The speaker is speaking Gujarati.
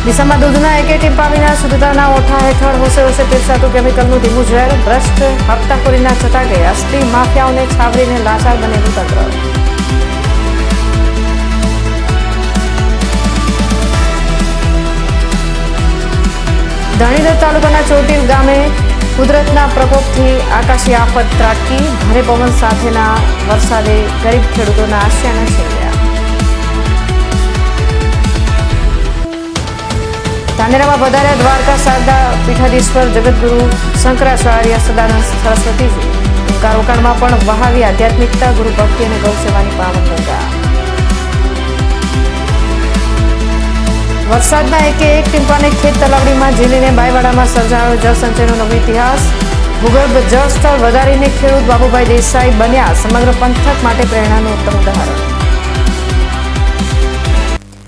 ડીસામાં દૂધના એક ટીપા વિના શુદ્ધતાના ઓઠા હેઠળ હોશે પીરસાતું કેમિકલનું ધીમું ઝેર. ભ્રષ્ટ હપ્તાખોરીના ચટાકે અસલી માફિયાઓને છાવરીને લાચાર બનેલું તંત્ર. ધણીધર તાલુકાના ચોટીલ ગામે કુદરતના પ્રકોપથી આકાશી આફત ત્રાટકી. ભારે પવન સાથેના વરસાદે ગરીબ ખેડૂતોના આશયાને છેલ્યા. ધાનેરામાં વધાર્યા દ્વારકા શારદા પીઠાધીશ્વર જગતગુરુ શંકરાચાર્ય સદાનંદ સરસ્વતીજી. કારોકાણમાં પણ વહાવી આધ્યાત્મિકતા, ગુરુ ભક્તિ અને ગૌસેવાની પાવન ગંગા. વરસાદના એકે એક ટીમ્પાને ખેત તલાવડીમાં ઝીલીને બાયવાડામાં સર્જાયો જળસંચયનો નવો ઇતિહાસ. ભૂગર્ભ જળ સ્તર વધારીને ખેડૂત બાબુભાઈ દેસાઈ બન્યા સમગ્ર પંથક માટે પ્રેરણાનું ઉત્તમ ઉદાહરણ.